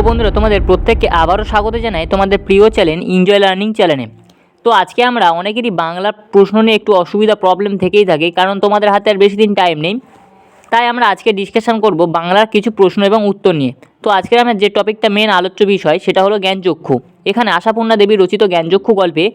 বন্ধুরা, তোমাদের প্রত্যেককে আবারও স্বাগত জানাই তোমাদের প্রিয় চ্যানেল এনজয় লার্নিং চ্যানেলে। তো আজকে আমরা অনেকেরই বাংলা প্রশ্ন নিয়ে একটু অসুবিধা প্রবলেম থেকেই থাকে, কারণ তোমাদের হাতে আর বেশি দিন টাইম নেই। তাই আমরা আজকে ডিসকাশন করব বাংলার কিছু প্রশ্ন এবং উত্তর নিয়ে। তো আজকে আমরা যে টপিকটা মেন আলোচ্য বিষয় সেটা হলো জ্ঞানচক্ষু। এখানে আশাপূর্ণা দেবী রচিত জ্ঞানচক্ষু গল্পে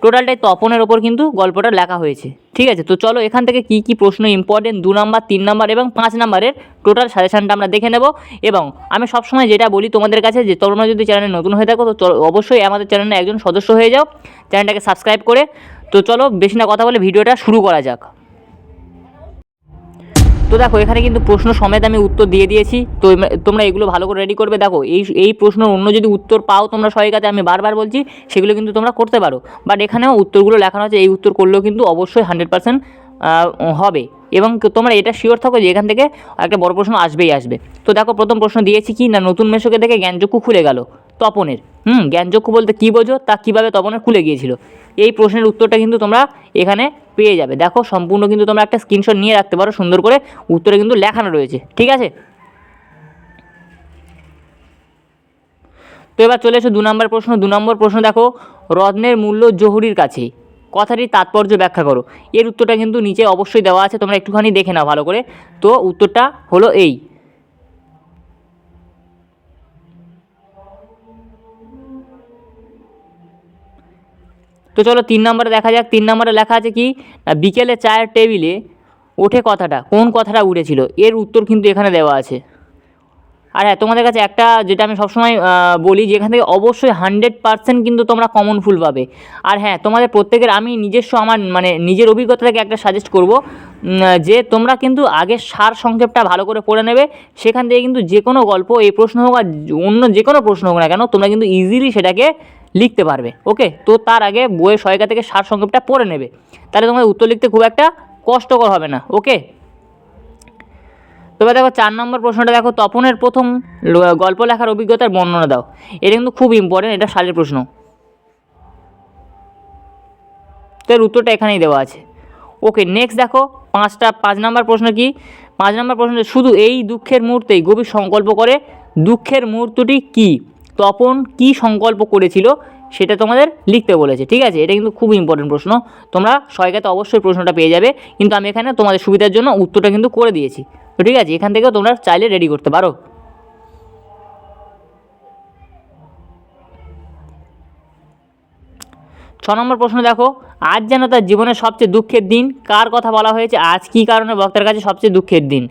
টোটালটাই তপনের ওপর কিন্তু গল্পটা লেখা হয়েছে। ঠিক আছে, তো চলো এখান থেকে কী কী প্রশ্ন ইম্পর্টেন্ট 2 নাম্বার, 3 নাম্বার এবং 5 নাম্বারের টোটাল সাজেশানটা আমরা দেখে নেব। এবং আমি সবসময় যেটা বলি তোমাদের কাছে, যে তোমরা যদি চ্যানেলে নতুন হয়ে থাকো তো অবশ্যই আমাদের চ্যানেলে একজন সদস্য হয়ে যাও, চ্যানেলটাকে সাবস্ক্রাইব করে। তো চলো বেশি না কথা বলে ভিডিওটা শুরু করা যাক। তো দেখো, এখানে কিন্তু প্রশ্ন সমেত আমি উত্তর দিয়ে দিয়েছি। তো তোমরা এগুলো ভালো করে রেডি করবে। দেখো, এই প্রশ্নের অন্য যদি উত্তর পাও তোমরা সহায়িকাতে, আমি বারবার বলছি সেগুলো কিন্তু তোমরা করতে পারো, বাট এখানেও উত্তরগুলো লেখানো আছে। এই উত্তর করলেও কিন্তু অবশ্যই 100% হবে। এবং তোমরা এটা শিওর থাকো যে এখান থেকে একটা বড় প্রশ্ন আসবেই আসবে। তো দেখো, প্রথম প্রশ্ন দিয়েছি কি না, নতুন মেশোকে দেখে জ্ঞানচক্ষু খুলে গেল তপনের। জ্ঞানচক্ষু বলতে কী বোঝো, তা কীভাবে তপনের খুলে গিয়েছিল। এই প্রশ্নের উত্তরটা কিন্তু তোমরা এখানে পেয়ে যাবে। দেখো, সম্পূর্ণ কিন্তু তোমরা একটা স্ক্রিনশট নিয়ে রাখতে পারো, সুন্দর করে উত্তরে কিন্তু লেখানো রয়েছে। ঠিক আছে, তো এবার চলে এসো 2 নম্বর প্রশ্ন। 2 নম্বর প্রশ্ন দেখো, রত্নের মূল্য জহুরির কাছে, কথাটির তাৎপর্য ব্যাখ্যা করো। এর উত্তরটা কিন্তু নিচে অবশ্যই দেওয়া আছে, তোমরা একটুখানি দেখে নাও ভালো করে। তো উত্তরটা হলো এই। তো চলো 3 নম্বরে দেখা যাক। 3 নম্বরে লেখা আছে কি, বিকেলে চায়ের টেবিলে ওঠে কথাটা, কোন কথাটা উঠেছিল। এর উত্তর কিন্তু এখানে দেওয়া আছে। আর হ্যাঁ, তোমাদের কাছে একটা যেটা আমি সবসময় বলি, যে এখান থেকে অবশ্যই 100% কিন্তু তোমরা কমন ফুল পাবে। আর হ্যাঁ, তোমাদের প্রত্যেকের আমি নিজস্ব আমার নিজের অভিজ্ঞতা থেকে একটা সাজেস্ট করব, যে তোমরা কিন্তু আগে সার সংক্ষেপটা ভালো করে পড়ে নেবে। সেখান থেকে কিন্তু যে কোনো গল্প, এই প্রশ্ন হোক আর অন্য যে কোনো প্রশ্ন হোক না কেন, তোমরা কিন্তু ইজিলি সেটাকে লিখতে পারবে। ওকে, তো তার আগে বইয়ের সহায়িকা থেকে সার সংক্ষেপটা পড়ে নেবে, তাহলে তোমাদের উত্তর লিখতে খুব একটা কষ্টকর হবে না। ওকে, তবে দেখো 4 নম্বর প্রশ্নটা দেখো, তপনের প্রথম গল্প লেখার অভিজ্ঞতার বর্ণনা দাও। এটা কিন্তু খুব ইম্পর্টেন্ট, এটা সালের প্রশ্ন। তো এর উত্তরটা এখানেই দেওয়া আছে। ওকে, নেক্সট দেখো 5 নম্বর প্রশ্ন কি, 5 নম্বর প্রশ্ন, শুধু এই দুঃখের মুহূর্তেই গভীর সংকল্প করে, দুঃখের মুহূর্তটি কি, তপন কি সংকল্প করেছিল সেটা তোমাদের লিখতে বলেছে। ঠিক আছে, এটা কিন্তু খুব ইম্পর্টেন্ট প্রশ্ন, তোমরা সহায়িকাতে অবশ্যই প্রশ্নটা পেয়ে যাবে। কিন্তু আমি এখানে তোমাদের সুবিধার জন্য উত্তরটা কিন্তু করে দিয়েছি। তো ঠিক আছে, এখান থেকেও তোমরা চাইলে রেডি করতে পারো। 6 নম্বর প্রশ্ন দেখো, আজ যেন তার জীবনের সবচেয়ে দুঃখের দিন, কার কথা বলা হয়েছে, আজ কী কারণে বক্তার কাছে সবচেয়ে দুঃখের দিন।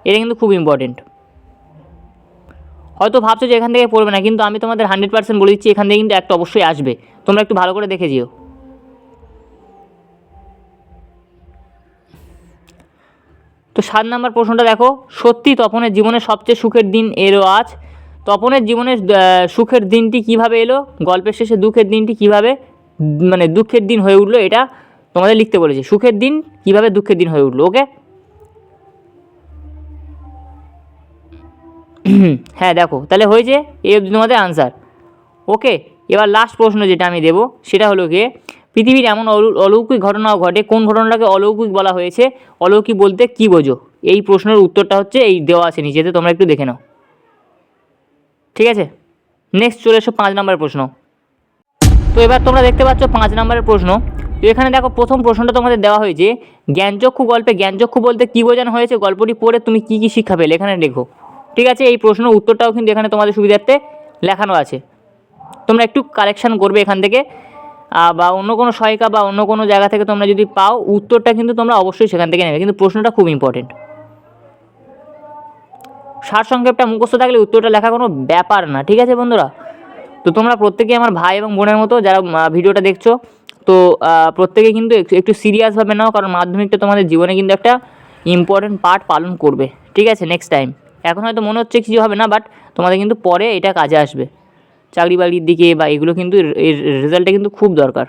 এটা কিন্তু খুব ইম্পর্টেন্ট। হয়তো ভাবছো যে এখান থেকে পড়বে না, কিন্তু আমি তোমাদের 100% বলে দিচ্ছি এখান থেকে কিন্তু একটা অবশ্যই আসবে, তোমরা একটু ভালো করে দেখে যেও। তো 7 নম্বর প্রশ্নটা দেখো, সত্যি তপনের জীবনের সবচেয়ে সুখের দিন এলো আজ। তপনের জীবনের সুখের দিনটি কিভাবে এলো, গল্পের শেষে দুঃখের দিনটি কিভাবে দুঃখের দিন হয়ে উঠলো, এটা তোমাদের লিখতে বলেছে। সুখের দিন কিভাবে দুঃখের দিন হয়ে উঠলো। ওকে, হ্যাঁ দেখো, তাহলে হয়েছে এই অবধি তোমাদের আনসার। ওকে, এবার লাস্ট প্রশ্ন যেটা আমি দেবো সেটা হলো গিয়ে, পৃথিবীর এমন অলৌকিক ঘটনাও ঘটে, কোন ঘটনাটাকে অলৌকিক বলা হয়েছে, অলৌকিক বলতে কী বোঝো। এই প্রশ্নের উত্তরটা হচ্ছে এই দেওয়া আছে নিচেতে, তোমরা একটু দেখে নাও। ঠিক আছে, নেক্সট চলে এসো 5 নম্বরের প্রশ্ন। তো এবার তোমরা দেখতে পাচ্ছ 5 নম্বরের প্রশ্ন। তো এখানে দেখো, প্রথম প্রশ্নটা তোমাদের দেওয়া হয়েছে, জ্ঞানচক্ষু গল্পে জ্ঞানচক্ষু বলতে কী বোঝানো হয়েছে, গল্পটি পড়ে তুমি কী কী শিক্ষা পেলে, এখানে লেখো। ঠিক আছে, এই প্রশ্নের উত্তরটাও কিন্তু এখানে তোমাদের সুবিধার্থে লেখানো আছে, তোমরা একটু কালেকশান করবে এখান থেকে, বা অন্য কোনো সহায়িকা বা অন্য কোনো জায়গা থেকে তোমরা যদি পাও উত্তরটা কিন্তু তোমরা অবশ্যই সেখান থেকে নেবে, কিন্তু প্রশ্নটা খুব ইম্পর্টেন্ট। সারসংক্ষেপটা মুখস্থ থাকলে উত্তরটা লেখা কোনো ব্যাপার না। ঠিক আছে বন্ধুরা, তো তোমরা প্রত্যেকেই আমার ভাই এবং বোনের মতো যারা ভিডিওটা দেখছো, তো প্রত্যেকে কিন্তু একটু সিরিয়াসভাবে নাও, কারণ মাধ্যমিকটা তোমাদের জীবনে কিন্তু একটা ইম্পর্টেন্ট পার্ট পালন করবে। ঠিক আছে, নেক্সট টাইম এখন হয়তো মনে হচ্ছে কিছু হবে না, বাট তোমাদের কিন্তু পরে এটা কাজে আসবে, চাকরি বাকরির দিকে বা এগুলো কিন্তু এর রেজাল্টটা কিন্তু খুব দরকার।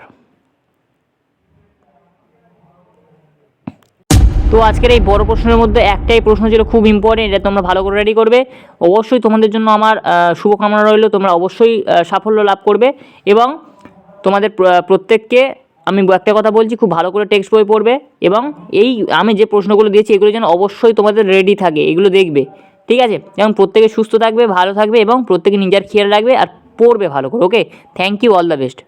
তো আজকের এই বড় প্রশ্নের মধ্যে একটাই প্রশ্ন ছিল খুব ইম্পর্টেন্ট, এটা তোমরা ভালো করে রেডি করবে। অবশ্যই তোমাদের জন্য আমার শুভকামনা রইল, তোমরা অবশ্যই সাফল্য লাভ করবে। এবং তোমাদের প্রত্যেককে আমি একটা কথা বলছি, খুব ভালো করে টেক্সট বই পড়বে, এবং এই আমি যে প্রশ্নগুলো দিয়েছি এগুলো যেন অবশ্যই তোমাদের রেডি থাকে, এগুলো দেখবে ঠিক আছে, এবং প্রত্যেকে সুস্থ থাকবে, ভালো থাকবে এবং প্রত্যেকে নিজের খেয়াল রাখবে আর পড়বে ভালো করে। Okay, thank you, all the best.